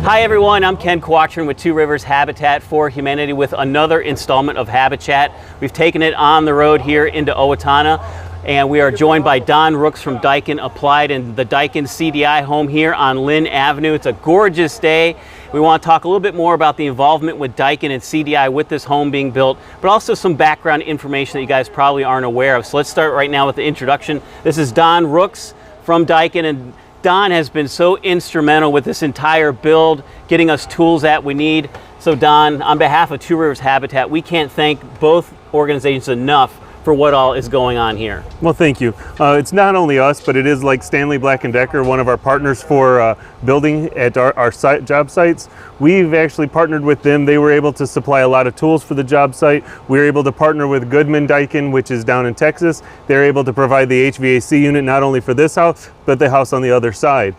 Hi everyone, I'm Ken Quattrin with Two Rivers Habitat for Humanity with another installment of HabitChat. We've taken it on the road here into Owatonna, and we are joined by Don Rooks from Daikin Applied and the Daikin CDI home here on Lynn Avenue. It's a gorgeous day. We want to talk a little bit more about the involvement with Daikin and CDI with this home being built, but also some background information that you guys probably aren't aware of. So let's start right now with the introduction. This is Don Rooks from Daikin, and Don has been so instrumental with this entire build, getting us tools that we need. So Don, on behalf of Two Rivers Habitat, we can't thank both organizations enough for what all is going on here. Well, thank you. It's not only us, but it is like Stanley Black & Decker, one of our partners for building at our job sites. We've actually partnered with them. They were able to supply a lot of tools for the job site. We were able to partner with Goodman Daikin, which is down in Texas. They're able to provide the HVAC unit not only for this house, but the house on the other side.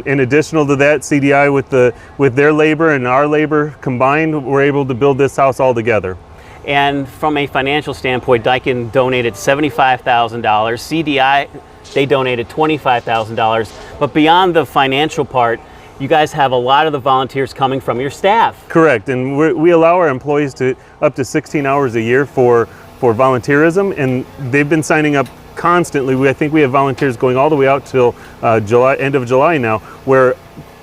In addition to that, CDI with their labor and our labor combined, we're able to build this house all together. And from a financial standpoint, Daikin donated $75,000. CDI, they donated $25,000. But beyond the financial part, you guys have a lot of the volunteers coming from your staff. Correct, and we allow our employees to up to 16 hours a year for volunteerism, and they've been signing up constantly. I think we have volunteers going all the way out till end of July now, where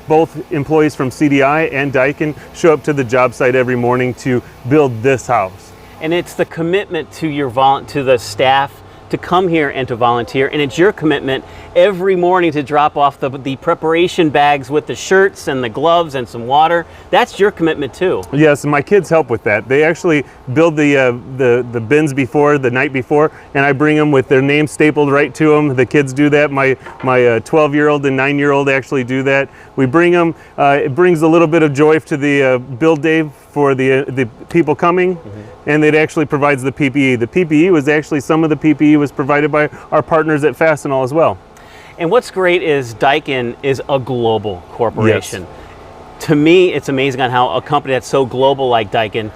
both employees from CDI and Daikin show up to the job site every morning to build this house. And it's the commitment to to the staff to come here and to volunteer, and it's your commitment every morning to drop off the preparation bags with the shirts and the gloves and some water. That's your commitment too. Yes, and my kids help with that. They actually build the bins the night before, and I bring them with their name stapled right to them. The kids do that. My 12-year-old and 9-year-old actually do that. We bring them. It brings a little bit of joy to the build day for the people coming, and it actually provides the PPE. The PPE was actually, some of the PPE was provided by our partners at Fastenal as well. And what's great is Daikin is a global corporation. Yes. To me, it's amazing on how a company that's so global like Daikin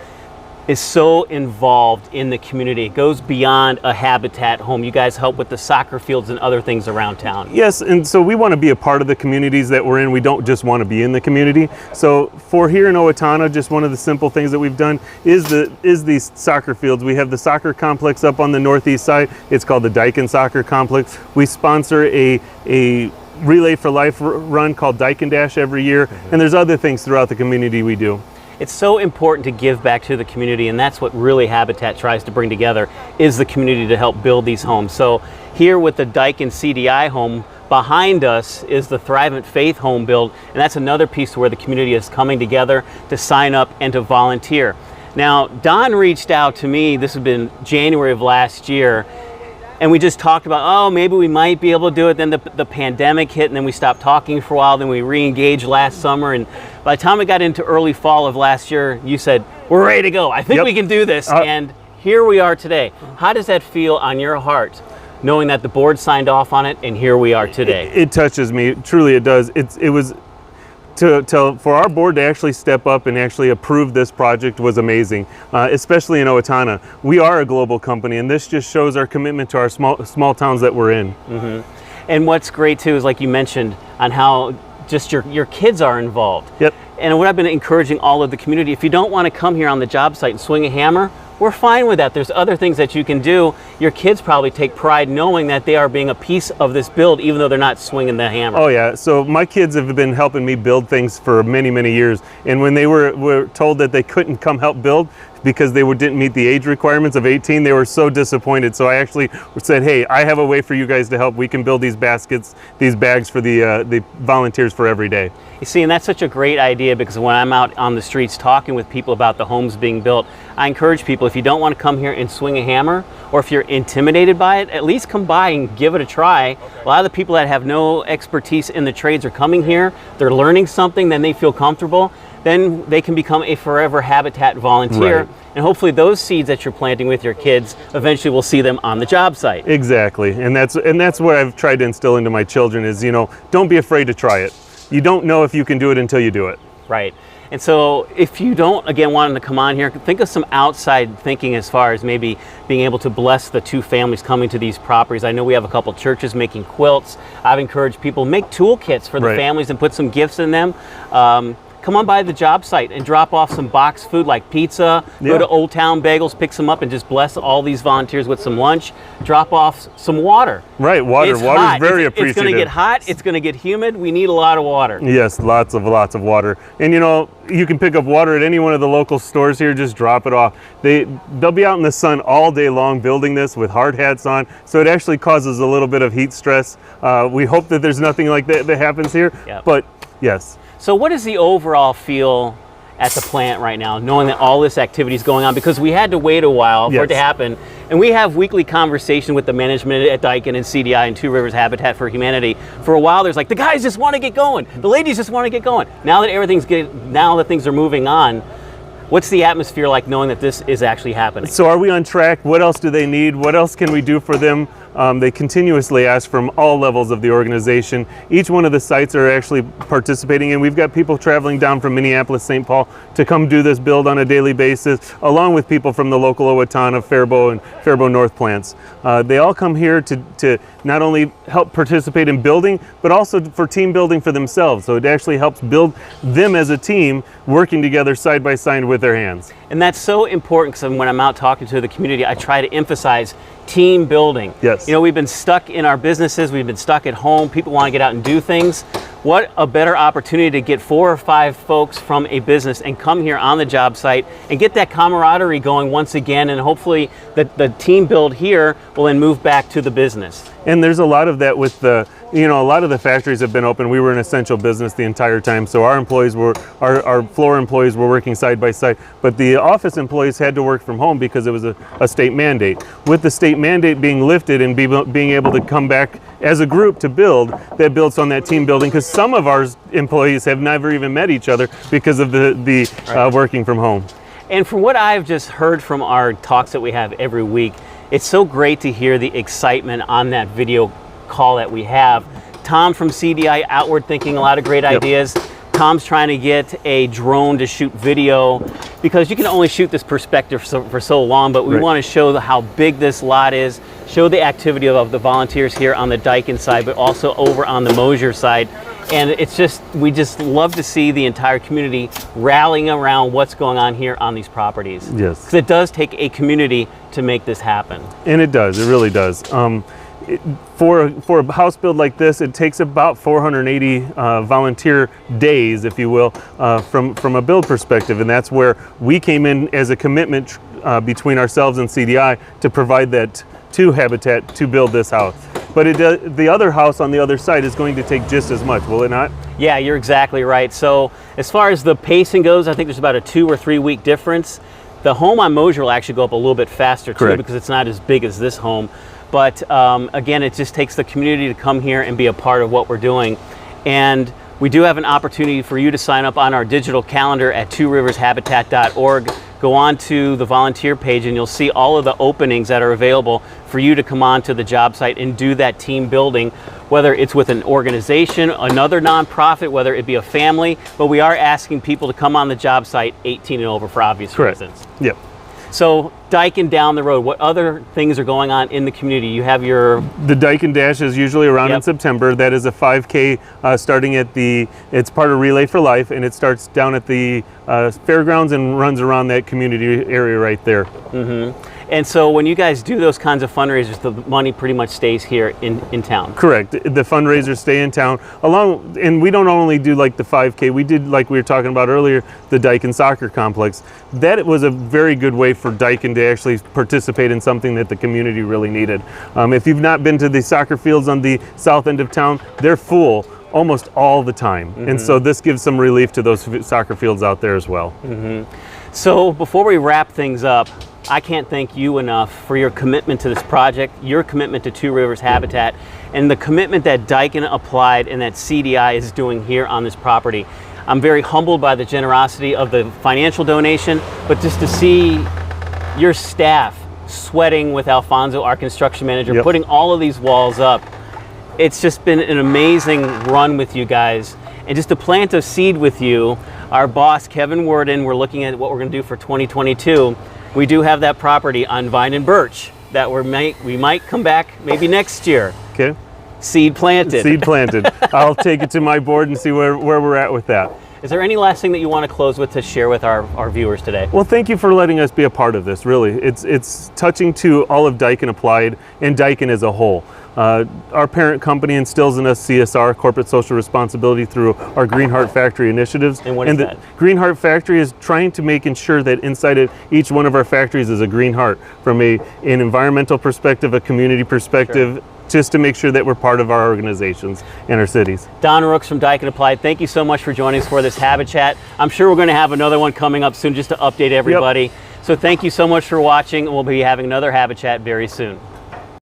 is so involved in the community. It goes beyond a habitat home. You guys help with the soccer fields and other things around town. Yes, and so we want to be a part of the communities that we're in. We don't just want to be in the community. So for here in Owatonna, just one of the simple things that we've done is these soccer fields. We have the soccer complex up on the northeast side. It's called the Daikin Soccer Complex. We sponsor a Relay for Life run called Daikin Dash every year, and there's other things throughout the community we do. It's so important to give back to the community, and that's what really Habitat tries to bring together, is the community to help build these homes. So here with the Daikin CDI home, behind us is the Thrivent Faith home build, and that's another piece where the community is coming together to sign up and to volunteer. Now, Don reached out to me, this has been January of last year, and we just talked about, oh, maybe we might be able to do it. Then the pandemic hit, and then we stopped talking for a while. Then we re-engaged last summer, and by the time we got into early fall of last year, you said, we're ready to go. I think we can do this, and here we are today. How does that feel on your heart, knowing that the board signed off on it, and here we are today? It touches me, truly it does. It was, for our board to actually step up and actually approve this project was amazing, especially in Owatonna. We are a global company, and this just shows our commitment to our small towns that we're in. And what's great too is, like you mentioned, on how just your kids are involved. Yep. And what I've been encouraging all of the community, if you don't want to come here on the job site and swing a hammer, we're fine with that. There's other things that you can do. Your kids probably take pride knowing that they are being a piece of this build, even though they're not swinging the hammer. Oh yeah, so my kids have been helping me build things for many, many years. And when they were told that they couldn't come help build because they didn't meet the age requirements of 18, they were so disappointed. So I actually said, hey, I have a way for you guys to help. We can build these baskets, these bags for the volunteers for every day. You see, and that's such a great idea, because when I'm out on the streets talking with people about the homes being built, I encourage people, if you don't want to come here and swing a hammer, or if you're intimidated by it, at least come by and give it a try. A lot of the people that have no expertise in the trades are coming here, they're learning something, then they feel comfortable, then they can become a forever Habitat volunteer. Right. And hopefully those seeds that you're planting with your kids, eventually we'll see them on the job site. Exactly, and that's what I've tried to instill into my children is, don't be afraid to try it. You don't know if you can do it until you do it. Right. And so if you don't, again, want them to come on here, think of some outside thinking as far as maybe being able to bless the two families coming to these properties. I know we have a couple churches making quilts. I've encouraged people, make toolkits for the families and put some gifts in them. come on by the job site and drop off some boxed food like pizza, go to Old Town Bagels, pick some up, and just bless all these volunteers with some lunch, drop off some water. Right, water. Water's very appreciated. It's going to get hot, it's going to get humid, we need a lot of water. Yes, lots of water. And you know, you can pick up water at any one of the local stores here, just drop it off. They'll be out in the sun all day long building this with hard hats on, so it actually causes a little bit of heat stress. We hope that there's nothing like that happens here, but yes. So what is the overall feel at the plant right now, knowing that all this activity is going on? Because we had to wait a while for it to happen, and we have weekly conversation with the management at Daikin and CDI and Two Rivers Habitat for Humanity. For a while, there's like, the guys just want to get going, the ladies just want to get going. Now that things are moving on, what's the atmosphere like knowing that this is actually happening? So are we on track? What else do they need? What else can we do for them? They continuously ask from all levels of the organization. Each one of the sites are actually participating, and we've got people traveling down from Minneapolis, St. Paul to come do this build on a daily basis, along with people from the local Owatonna, Faribault, and Faribault North plants. They all come here to not only help participate in building, but also for team building for themselves. So it actually helps build them as a team, working together side by side with their hands. And that's so important, because when I'm out talking to the community, I try to emphasize team building. Yes. You know, we've been stuck in our businesses, we've been stuck at home, people want to get out and do things. What a better opportunity to get 4 or 5 folks from a business and come here on the job site and get that camaraderie going once again, and hopefully the team build here will then move back to the business. And there's a lot of that with the, you know, a lot of the factories have been open. We were an essential business the entire time, so our employees were, our floor employees were working side by side, but the office employees had to work from home because it was a state mandate. With the state mandate being lifted and being able to come back as a group to build, that builds on that team building, because some of our employees have never even met each other because of the working from home. And from what I've just heard from our talks that we have every week, it's so great to hear the excitement on that video call that we have. Tom from CDI outward thinking a lot of great ideas. Tom's trying to get a drone to shoot video, because you can only shoot this perspective for so long, but we want to show how big this lot is, show the activity of the volunteers here on the Daikin side, but also over on the Mosier side. And it's just, we just love to see the entire community rallying around what's going on here on these properties. Yes. Because it does take a community to make this happen. And it does, it really does. For a house build like this, it takes about 480 volunteer days, if you will, from a build perspective, and that's where we came in as a commitment between ourselves and CDI to provide that to Habitat to build this house. But the other house on the other side is going to take just as much, will it not? Yeah, you're exactly right. So as far as the pacing goes, I think there's about a 2 or 3 week difference. The home on Mosier will actually go up a little bit faster too, because it's not as big as this home. But again, it just takes the community to come here and be a part of what we're doing. And we do have an opportunity for you to sign up on our digital calendar at tworivershabitat.org. Go on to the volunteer page and you'll see all of the openings that are available for you to come on to the job site and do that team building, whether it's with an organization, another nonprofit, whether it be a family, but we are asking people to come on the job site 18 and over for obvious reasons. Yep. So Daikin down the road, what other things are going on in the community? You have your... The Daikin Dash is usually around in September. That is a 5K starting at it's part of Relay for Life, and it starts down at the fairgrounds and runs around that community area right there. And so when you guys do those kinds of fundraisers, the money pretty much stays here in town. Correct. The fundraisers stay in town. And we don't only do like the 5K, we did, like we were talking about earlier, the Daikin Soccer Complex. That was a very good way for Daikin to actually participate in something that the community really needed. If you've not been to the soccer fields on the south end of town, they're full almost all the time. And so this gives some relief to those soccer fields out there as well. So before we wrap things up, I can't thank you enough for your commitment to this project, your commitment to Two Rivers Habitat, and the commitment that Daikin Applied and that CDI is doing here on this property. I'm very humbled by the generosity of the financial donation, but just to see your staff sweating with Alfonso, our construction manager, putting all of these walls up, it's just been an amazing run with you guys. And just to plant a seed with you, our boss, Kevin Worden, we're looking at what we're going to do for 2022. We do have that property on Vine and Birch that we might come back maybe next year. Okay. Seed planted. Seed planted. I'll take it to my board and see where we're at with that. Is there any last thing that you want to close with to share with our viewers today? Well, thank you for letting us be a part of this, really. It's touching to all of Daikin Applied and Daikin as a whole. Our parent company instills in us CSR, corporate social responsibility, through our Green Heart Factory initiatives. And what is that? Green Heart Factory is trying to make ensure that inside of each one of our factories is a green heart, from an environmental perspective, a community perspective, just to make sure that we're part of our organizations and our cities. Don Rooks from Daikin Applied, thank you so much for joining us for this HabitChat. I'm sure we're going to have another one coming up soon just to update everybody. So thank you so much for watching, and we'll be having another HabitChat very soon.